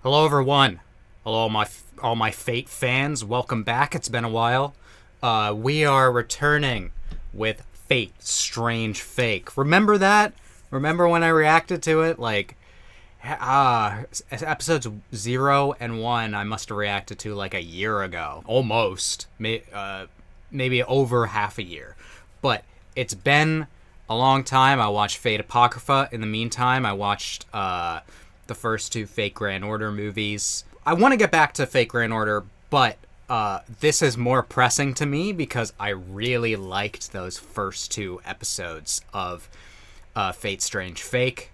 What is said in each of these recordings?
Hello, everyone. Hello, all my Fate fans. Welcome back. It's been a while. We are returning with Fate Strange Fake. Remember that? Remember when I reacted to it? Like, episodes 0 and 1 I must have reacted to like a year ago. Almost. Maybe over half a year. But it's been a long time. I watched Fate Apocrypha. In the meantime, I watched the first two Fate Grand Order movies. I want to get back to Fate Grand Order, but this is more pressing to me because I really liked those first two episodes of Fate Strange Fake.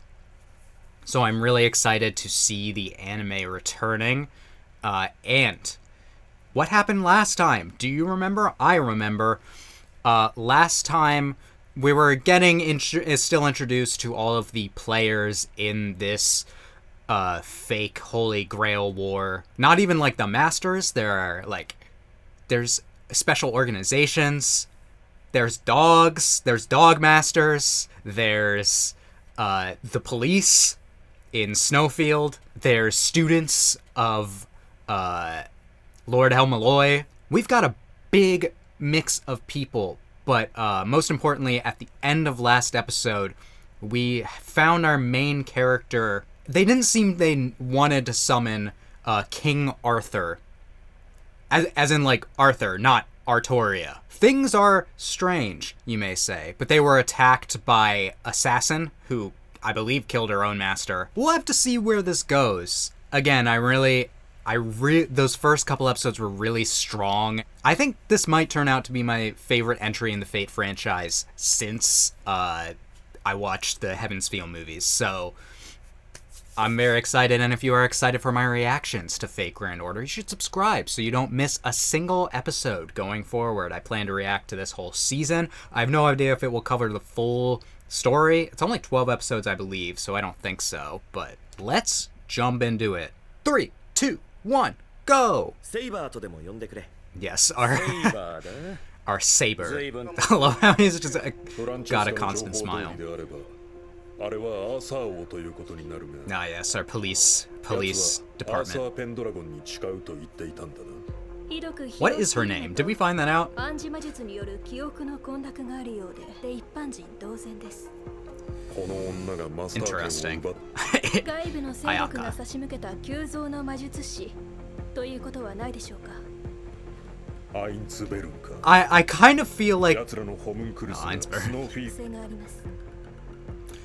So I'm really excited to see the anime returning. And what happened last time? Do you remember? I remember. Last time we were still introduced to all of the players in this fake Holy Grail war. Not even like the masters. There's special organizations. There's dogs. There's dog masters. There's the police in Snowfield. There's students of Lord Helmalloy. We've got a big mix of people, but most importantly, at the end of last episode, we found our main character. They didn't seem they wanted to summon King Arthur. As in, like, Arthur, not Artoria. Things are strange, you may say, but they were attacked by Assassin, who I believe killed her own master. We'll have to see where this goes. Again, those first couple episodes were really strong. I think this might turn out to be my favorite entry in the Fate franchise since I watched the Heaven's Feel movies, so I'm very excited, and if you are excited for my reactions to Fate Grand Order, you should subscribe so you don't miss a single episode going forward. I plan to react to this whole season. I have no idea if it will cover the full story. It's only 12 episodes, I believe, so I don't think so, but let's jump into it. 3, 2, 1, go! Yes, our Saber. I love how he's just got a constant smile. Ah, yes, our police department. What is her name? Did we find that out? Interesting. I kind of feel like Einsburn.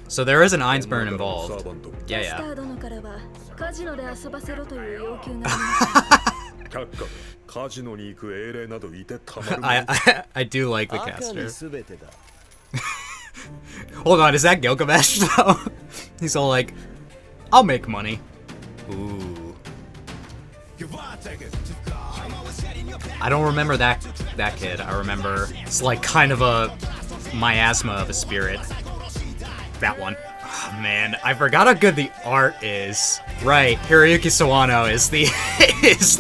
So there is an Einsburn involved. Yeah. I do like the caster. Hold on, is that Gilgamesh though? He's all like, I'll make money. Ooh. I don't remember that kid. I remember it's like kind of a miasma of a spirit. That one. Oh, man, I forgot how good the art is. Right, Hiroyuki Sawano is the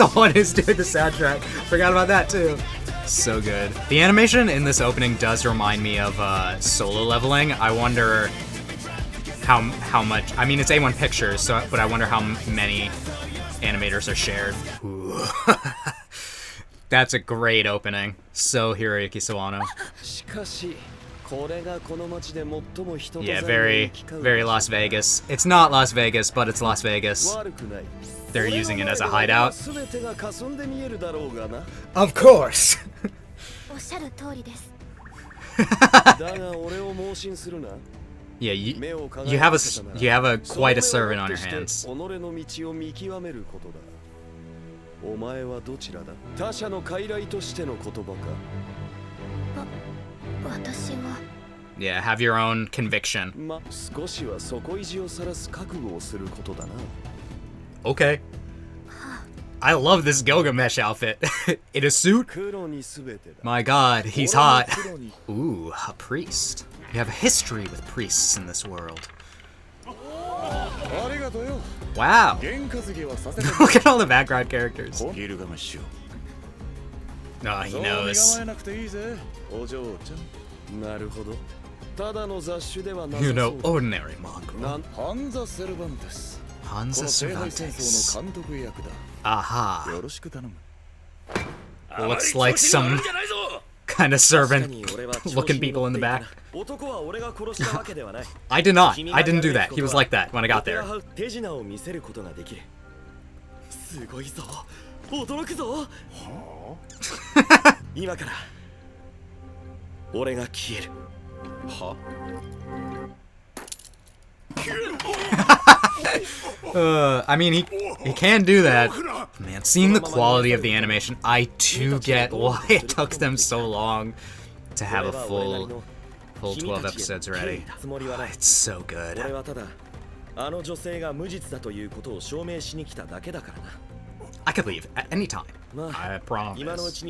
one who's doing the soundtrack. Forgot about that too. So good. The animation in this opening does remind me of Solo Leveling. I wonder how much. I mean, it's A1 Pictures, but I wonder how many animators are shared. Ooh. That's a great opening. So Hiroyuki Sawano. Yeah, very Las Vegas. It's not Las Vegas, but it's Las Vegas. They're using it as a hideout. Of course. Yeah, you have a quite a servant on your hands. Yeah, have your own conviction. Okay. I love this Gilgamesh outfit. In a suit? My god, he's hot. Ooh, a priest. You have a history with priests in this world. Wow. Look at all the background characters. Oh, he knows. You know, ordinary mongrel. Hansa Cervantes. Aha. Looks like some kind of servant looking people in the back. I did not. I didn't do that. He was like that when I got there. I mean, he can do that. Man, seeing the quality of the animation, I too get why it took them so long to have a full 12 episodes already. It's so good. I could leave at any time. I promise.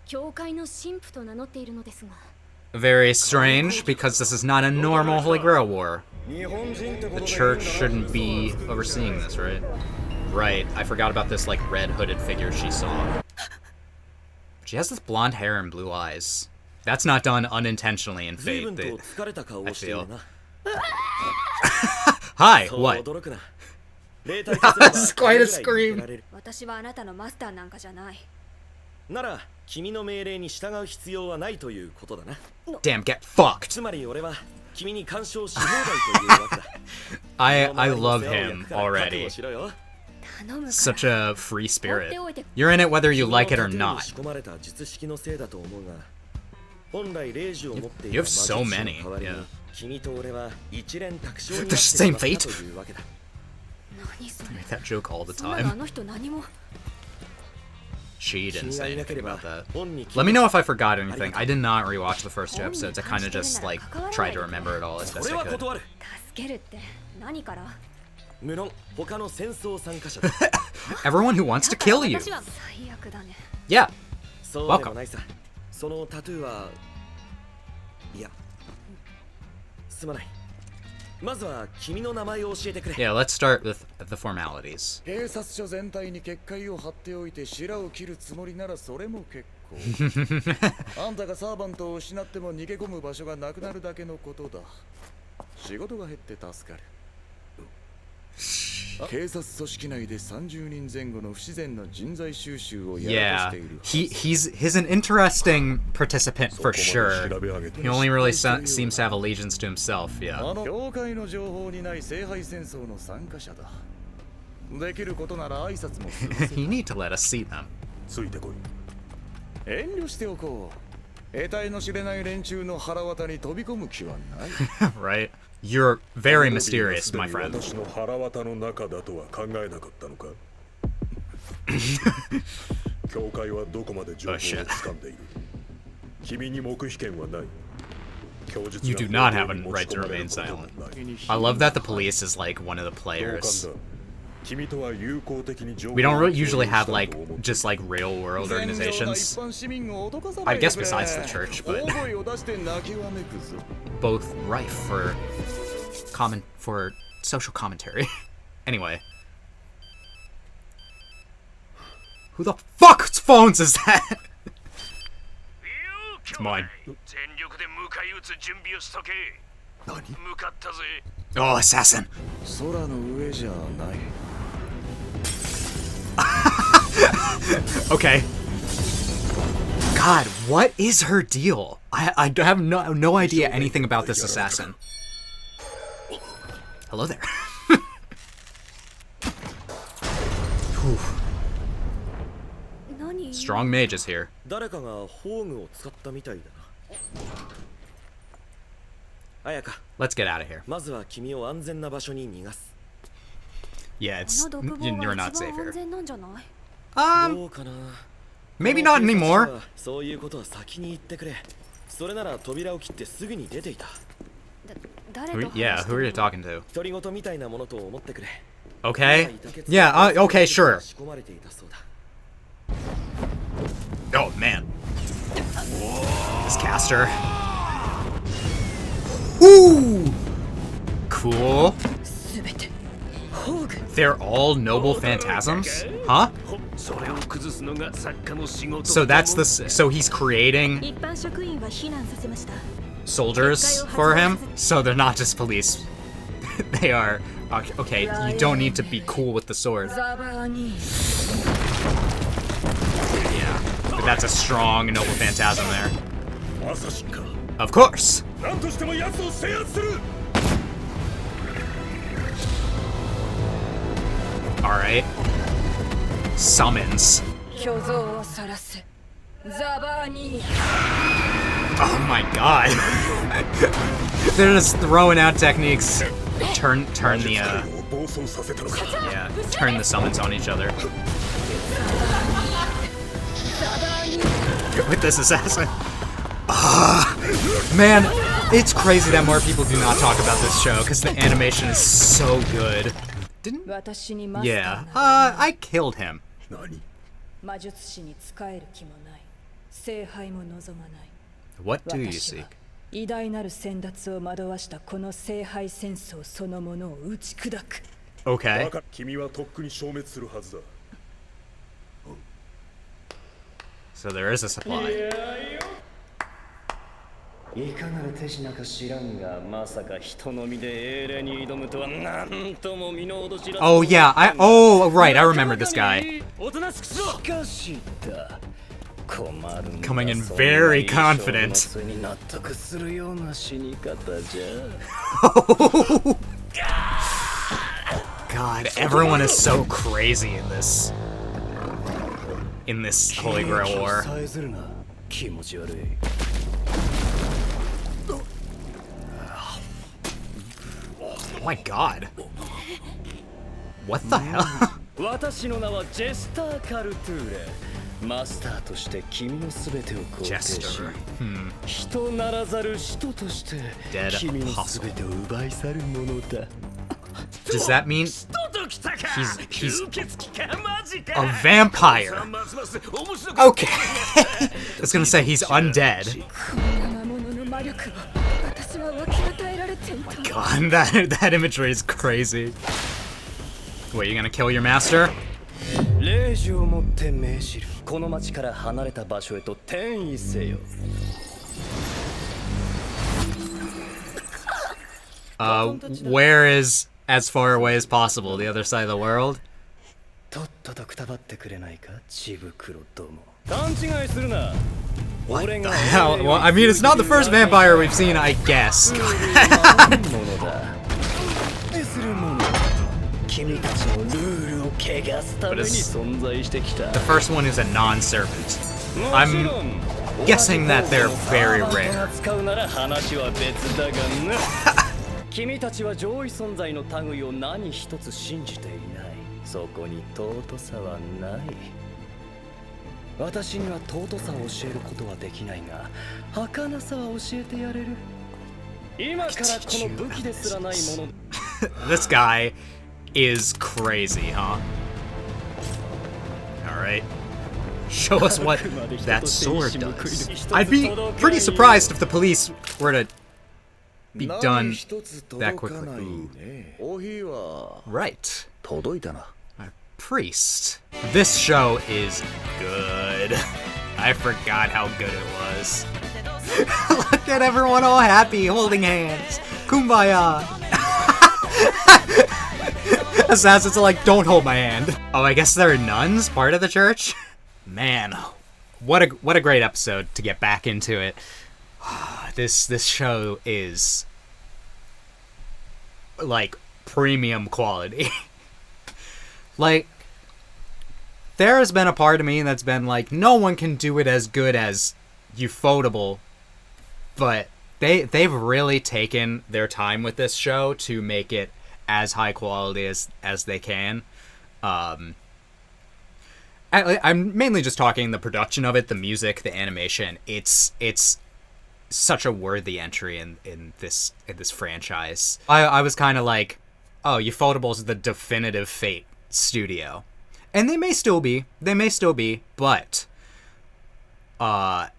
教会の神父と名乗っているのですが Very strange, because this is not a normal Holy Grail war. The church shouldn't be overseeing this, right? Right, I forgot about this, like, red hooded figure she saw. She has this blonde hair and blue eyes. That's not done unintentionally in Fate, I feel. Hi, what? That's quite a scream. 私はあなたのマスターなんかじゃない なら君の命令に従う必要はないということだな。 Damn, get fucked. つまり俺は君に干渉し放題というわけだ。 I love him already. Such a free spirit. You're in it whether you like it or not. You have so many. Yeah. They're the same fate. I make that joke all the time. She didn't say anything about that. Let me know if I forgot anything. I did not rewatch the first 2 episodes. I kind of just, like, tried to remember it all as best I could. 助けるって何から 無論他の戦争参加者 Everyone who wants to kill you. 最悪だね Yeah. そうでもないさ。そのタトゥーは、いや、すまない。まずは君の名前を教えてくれ。 Yeah, let's start with the formalities. 警察署全体に結界を張っておいて白を切るつもりならそれも結構。あんたがサーバントを失っても逃げ込む場所がなくなるだけのことだ。仕事が減って助かる。警察組織内で30人前後の不自然な人材収集をやらかしている。He's an interesting participant for sure. He only really seems to have allegiance to himself, yeah. 教会の情報にない聖杯戦争の参加者だ。できることなら挨拶もする。You need to let us see them. ついてこい。遠慮しておこう。得体の知れない連中の腹渡に飛び込む気はない。Right? You're very mysterious, my friend. 私の腹渡の中だとは考えなかったのか。教会はどこまで情報を掴んでいる。君に黙秘権はない。 You do not have a right to remain silent. I love that the police is like one of the players. We don't usually have like just like real world organizations. I guess besides the church, but both rife for social commentary. Anyway, who the fuck's phones is that? It's mine. Oh, assassin. Okay. God, what is her deal? I have no idea anything about this assassin. Hello there. Strong mage is here. Let's get out of here. Yeah, you're not safe here. Maybe not anymore. Yeah, who are you talking to? Okay. Yeah, okay, sure. Oh, man. This caster. Ooh! Cool. They're all noble phantasms? Huh? So that's the so he's creating 一般職員は避難させました soldiers for him, so they're not just police. They are okay. You don't need to be cool with the sword. Yeah, but that's a strong noble phantasm there. まさしか Of course. 何としても奴を制圧する All right. Summons. 虚像を晒せザバーニ Oh my god. They're just throwing out techniques. Turn the を暴走させたのか yeah, turn the summons on each other. With this assassin. Man, it's crazy that more people do not talk about this show because the animation is so good. Didn't 私にマスター Yeah. など I killed him. 何魔術師に仕える気もない聖杯も望まない What do you 私 seek? は偉大なる先達を惑わしたこの聖杯戦争そのものを打ち砕く Okay. だから君はとっくに消滅するはずだ So there is a supply. いかなる手品か知らんがまさか人の身で英霊に挑むとはなんとも身の程知らず Oh yeah, oh right, I remember this guy. おとなしくしろしかしだ困るんだ Coming in very confident. そんなに納得するような死に方じゃ God, everyone is so crazy in this Holy Grail War. さえずるな気持ち悪い Oh my god. What the hell? 私の名はジェスター・カルトゥーレマスターとして君の全てを肯定し Jester. 人ならざる人として Dead 君の apostle. 全てを奪い去るものだ Does that mean 人ときたか he's 吸血鬼かマジか a vampire? ますます面白く Okay. I was gonna say he's undead. 生物の魔力を私は分け与えられていた God, that imagery is crazy. Wait, you gonna kill your master? 霊樹をもって命じるこの町から離れた場所へと転移せよ Where is as far away as possible? The other side of the world? とっととくたばってくれないか血袋ども勘違いするな What the hell? Well, I mean, it's not the first vampire we've seen, I guess. 君たちのルールを汚すために存在してきた The first one is a non-servant. I'm guessing that they're very rare. 使うなら話は別だがな君たちは上位存在の類を何一つ信じていないそこに尊さはない私には尊さを教えることはできないが儚さは教えてやれる今からこの武器ですらないもの This guy is crazy, huh? Alright. Show us what that sword does. I'd be pretty surprised if the police were to be done that quickly. Ooh. Right. 届いたな A priest. This show is good. I forgot how good it was. Look at everyone all happy, holding hands. Kumbaya. Assassins are like, don't hold my hand. Oh, I guess they're nuns, part of the church? Man, what a great episode to get back into it. This show is like premium quality. Like, there has been a part of me that's been like, no one can do it as good as Ufotable, but they've really taken their time with this show to make it as high quality as they can. I'm mainly just talking the production of it, the music, the animation. It's such a worthy entry in this franchise. I was kind of like, oh, Ufotable's the definitive Fate studio, and they may still be, but god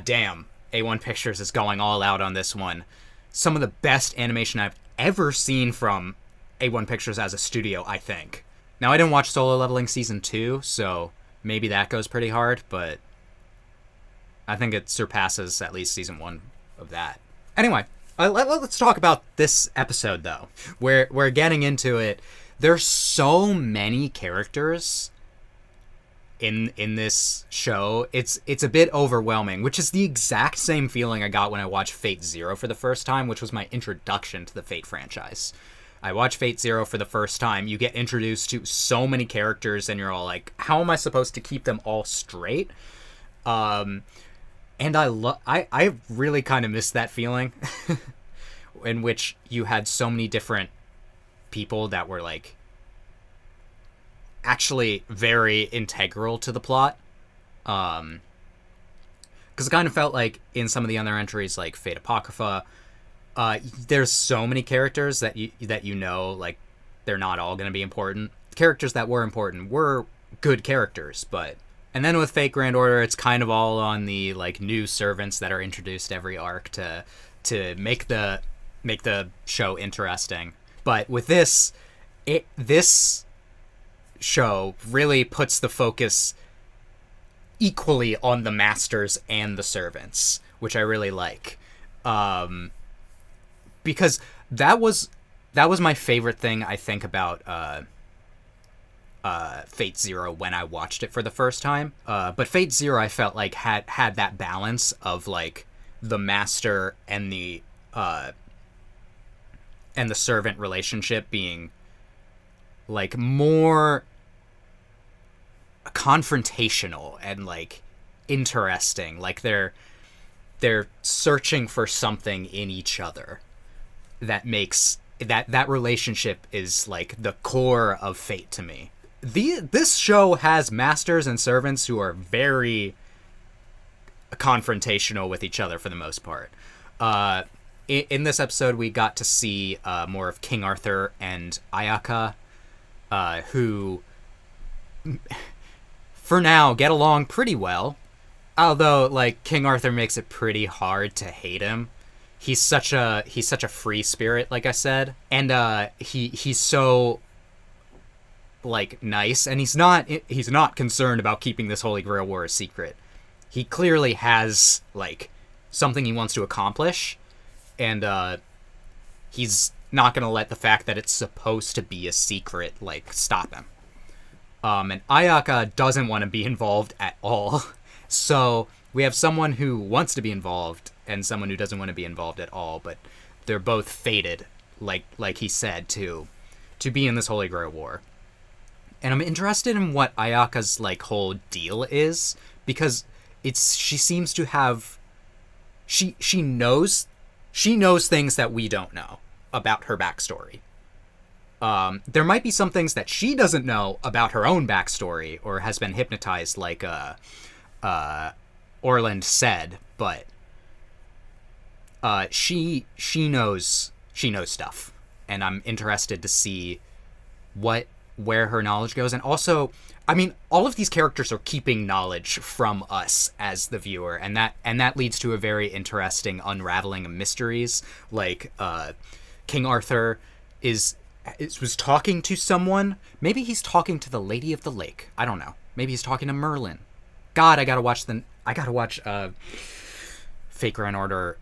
damn, A1 Pictures is going all out on this one. Some of the best animation I've ever seen from A1 Pictures as a studio, I think. Now, I didn't watch Solo Leveling Season 2, so maybe that goes pretty hard, but I think it surpasses at least Season 1 of that. Anyway, let's talk about this episode, though. We're getting into it. There's so many characters in this show. It's a bit overwhelming, which is the exact same feeling I got when I watched Fate Zero for the first time, which was my introduction to the Fate franchise. I watched Fate Zero for the first time. You get introduced to so many characters, and you're all like, how am I supposed to keep them all straight? And I really kind of missed that feeling in which you had so many different people that were like actually very integral to the plot. Because it kind of felt like in some of the other entries, like Fate Apocrypha, there's so many characters that you know, like, they're not all going to be important. The characters that were important were good characters, but... And then with Fate Grand Order, it's kind of all on the, like, new servants that are introduced every arc to make the show interesting. But with this show really puts the focus equally on the masters and the servants, which I really like. Because that was my favorite thing, I think, about Fate Zero when I watched it for the first time. But Fate Zero, I felt like had that balance of like the master and the servant relationship being like more confrontational and like interesting. Like they're searching for something in each other that makes that relationship is like the core of Fate to me. This show has masters and servants who are very confrontational with each other for the most part. In this episode, we got to see more of King Arthur and Ayaka, who, for now, get along pretty well. Although, like, King Arthur makes it pretty hard to hate him. He's such a free spirit, like I said, and he's so like nice, and he's not concerned about keeping this Holy Grail War a secret. He clearly has like something he wants to accomplish, and he's not gonna let the fact that it's supposed to be a secret like stop him. And Ayaka doesn't want to be involved at all. So we have someone who wants to be involved and someone who doesn't want to be involved at all, but they're both fated, like he said, to be in this Holy Grail War. And I'm interested in what Ayaka's like whole deal is, because she seems to have she knows things that we don't know about her backstory. There might be some things that she doesn't know about her own backstory or has been hypnotized, like Orland said, but she knows stuff, and I'm interested to see where her knowledge goes. And also, I mean, all of these characters are keeping knowledge from us as the viewer, and that leads to a very interesting unraveling of mysteries. Like King Arthur was talking to someone. Maybe he's talking to the Lady of the Lake. I don't know. Maybe he's talking to Merlin. God, I gotta watch Fate Grand Order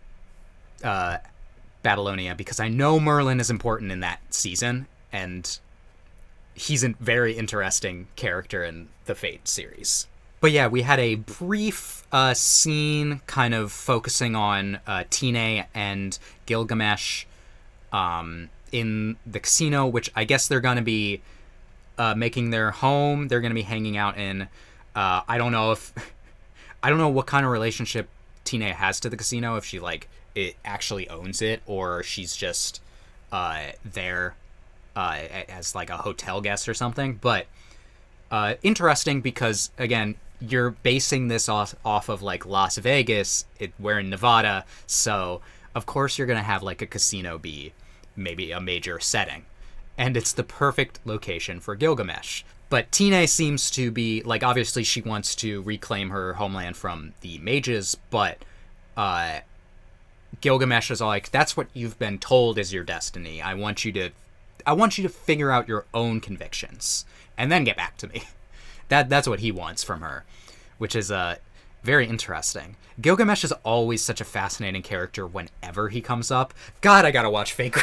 Babylonia, because I know Merlin is important in that season, and he's a very interesting character in the Fate series. But yeah, we had a brief scene kind of focusing on Tine and Gilgamesh in the casino, which I guess they're going to be making their home. They're going to be hanging out in. I don't know what kind of relationship Tine has to the casino, if she like it actually owns it, or she's just there as like a hotel guest or something. But interesting, because again, you're basing this off of like Las Vegas. We're in Nevada, so of course you're gonna have like a casino be maybe a major setting, and it's the perfect location for Gilgamesh. But Tine seems to be like, obviously she wants to reclaim her homeland from the mages, but Gilgamesh is like, that's what you've been told is your destiny. I want you to I want you to figure out your own convictions and then get back to me. That's what he wants from her, which is very interesting. Gilgamesh is always such a fascinating character whenever he comes up. God, I gotta watch Fake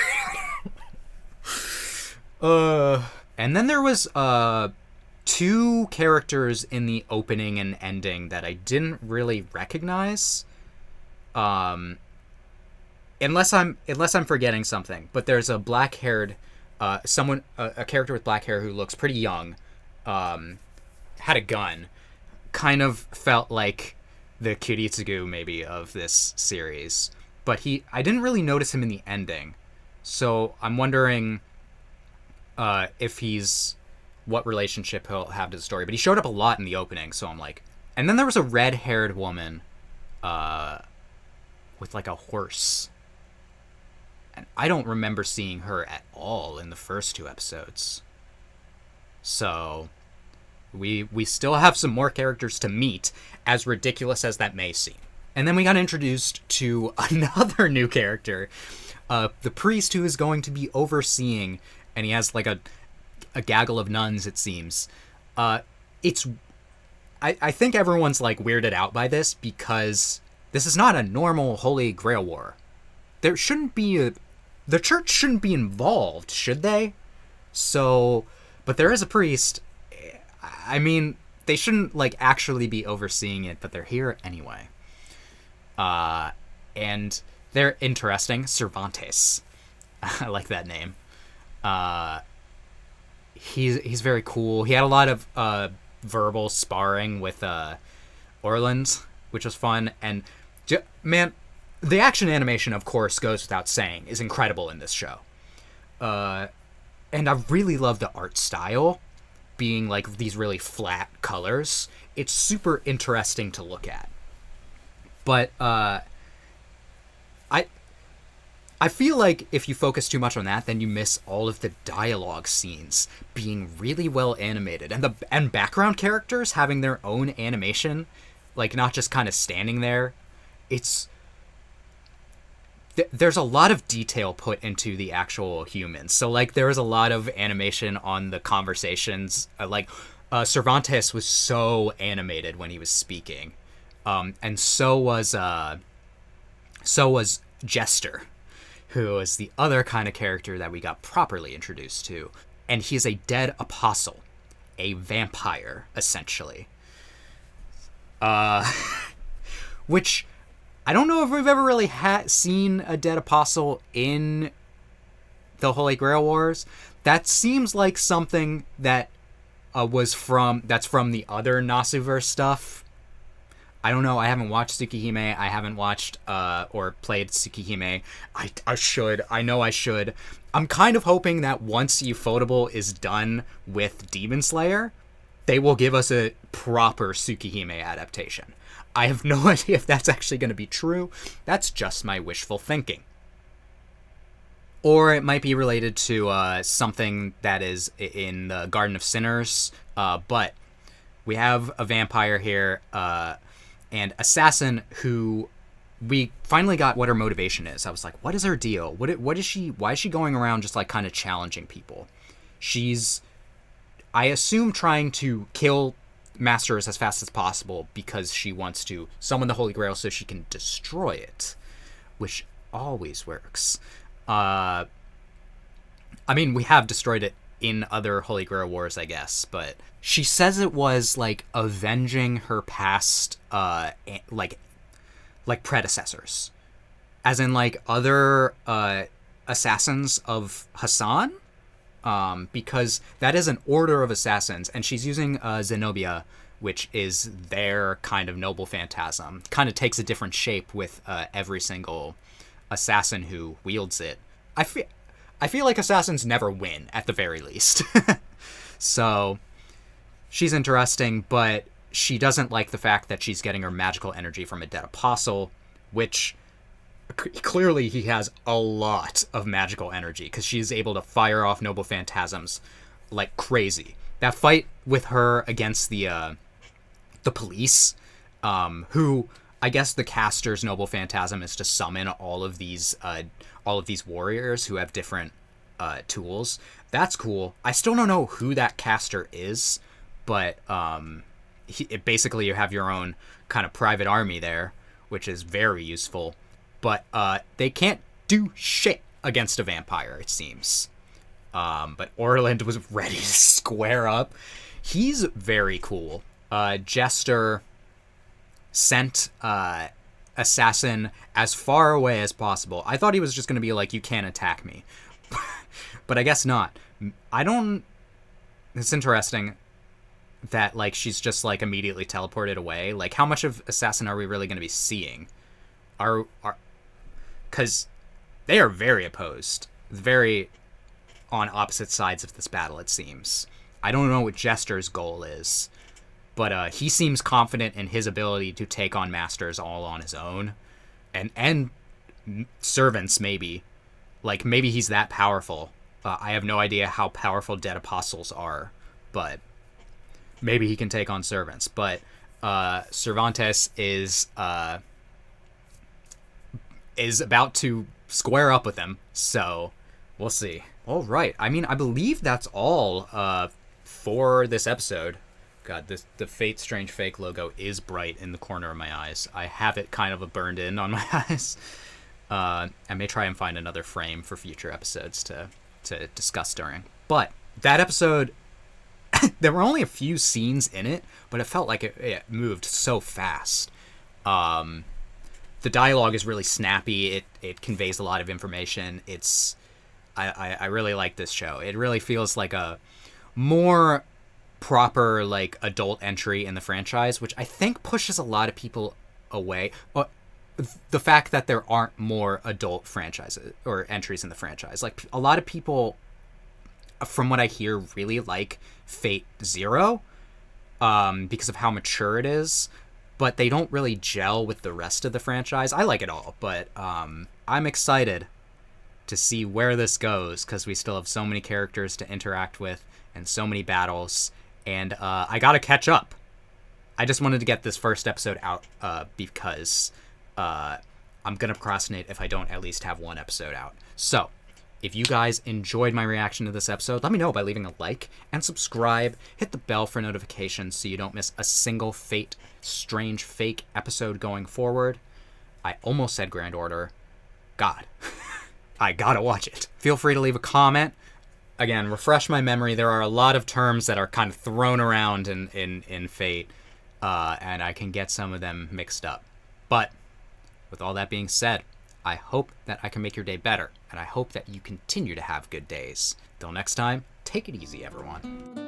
And then there was 2 characters in the opening and ending that I didn't really recognize. Unless I'm forgetting something, but there's a black-haired a character with black hair who looks pretty young, had a gun, kind of felt like the Kiritsugu maybe of this series, but I didn't really notice him in the ending, so I'm wondering if what relationship he'll have to the story. But he showed up a lot in the opening, so I'm like. And then there was a red-haired woman with like a horse, and I don't remember seeing her at all in the first 2 episodes. So we still have some more characters to meet, as ridiculous as that may seem. And then we got introduced to another new character, the priest who is going to be overseeing, and he has like a gaggle of nuns, it seems. I think everyone's like weirded out by this, because this is not a normal Holy Grail war. The church shouldn't be involved, should they? So, but there is a priest. I mean, they shouldn't like actually be overseeing it, but they're here anyway. And they're interesting. Cervantes. I like that name. He's very cool. He had a lot of verbal sparring with Orland, which was fun. And man, the action animation, of course, goes without saying, is incredible in this show. And I really love the art style, being like these really flat colors. It's super interesting to look at. But I feel like if you focus too much on that, then you miss all of the dialogue scenes being really well animated, and background characters having their own animation, like not just kind of standing there. There's a lot of detail put into the actual humans. So like there was a lot of animation on the conversations. Cervantes was so animated when he was speaking, and so was Jester, who is the other kind of character that we got properly introduced to. And he's a dead apostle, a vampire, essentially. Which, I don't know if we've ever really seen a dead apostle in the Holy Grail Wars. That seems like something that that's from the other Nasuverse stuff. I don't know. I haven't watched Tsukihime. I haven't watched or played Tsukihime. I should. I know I should. I'm kind of hoping that once Ufotable is done with Demon Slayer, they will give us a proper Tsukihime adaptation. I have no idea if that's actually going to be true. That's just my wishful thinking. Or it might be related to something that is in the Garden of Sinners. But we have a vampire here, and assassin who we finally got what her motivation is. I was like, what is her deal? What is she? Why is she going around just like kind of challenging people? She's, I assume, trying to kill masters as fast as possible because she wants to summon the Holy Grail so she can destroy it, which always works. I mean, we have destroyed it in other Holy Grail Wars, I guess, but she says it was like avenging her past like predecessors, as in like other assassins of Hassan, because that is an order of assassins, and she's using Zenobia, which is their kind of noble phantasm. Kind of takes a different shape with every single assassin who wields it. I feel like assassins never win, at the very least. So she's interesting, but she doesn't like the fact that she's getting her magical energy from a dead apostle, which clearly he has a lot of magical energy because she's able to fire off noble phantasms like crazy. That fight with her against the police, who I guess the caster's noble phantasm is to summon all of these warriors who have different tools. That's cool. I still don't know who that caster is, but basically you have your own kind of private army there, which is very useful. But they can't do shit against a vampire, it seems. But Orland was ready to square up. He's very cool. Jester sent Assassin as far away as possible. I thought he was just going to be like, you can't attack me. But I guess not. It's interesting that, like, she's just, like, immediately teleported away. Like, how much of Assassin are we really going to be seeing? Because they are very opposed. Very on opposite sides of this battle, it seems. I don't know what Jester's goal is, but he seems confident in his ability to take on Masters all on his own. And servants, maybe. Like, maybe he's that powerful. I have no idea how powerful Dead Apostles are, but maybe he can take on servants. But Cervantes is about to square up with him, so we'll see. All right. I mean, I believe that's all for this episode. God, the Fate Strange Fake logo is bright in the corner of my eyes. I have it kind of burned in on my eyes. I may try and find another frame for future episodes to discuss during. But that episode, there were only a few scenes in it, but it felt like it moved so fast. The dialogue is really snappy. It conveys a lot of information. I really like this show. It really feels like a more proper, like, adult entry in the franchise, which I think pushes a lot of people away. The fact that there aren't more adult franchises or entries in the franchise. Like, a lot of people, from what I hear, really like Fate Zero because of how mature it is, but they don't really gel with the rest of the franchise. I like it all, but I'm excited to see where this goes, because we still have so many characters to interact with and so many battles, and I gotta catch up. I just wanted to get this first episode out because I'm gonna procrastinate if I don't at least have one episode out. So if you guys enjoyed my reaction to this episode, let me know by leaving a like and subscribe. Hit the bell for notifications so you don't miss a single Fate Strange Fake episode going forward. I almost said Grand Order. God. I gotta watch it. Feel free to leave a comment. Again, refresh my memory. There are a lot of terms that are kind of thrown around in Fate, and I can get some of them mixed up. But with all that being said, I hope that I can make your day better, and I hope that you continue to have good days. Till next time, take it easy, everyone.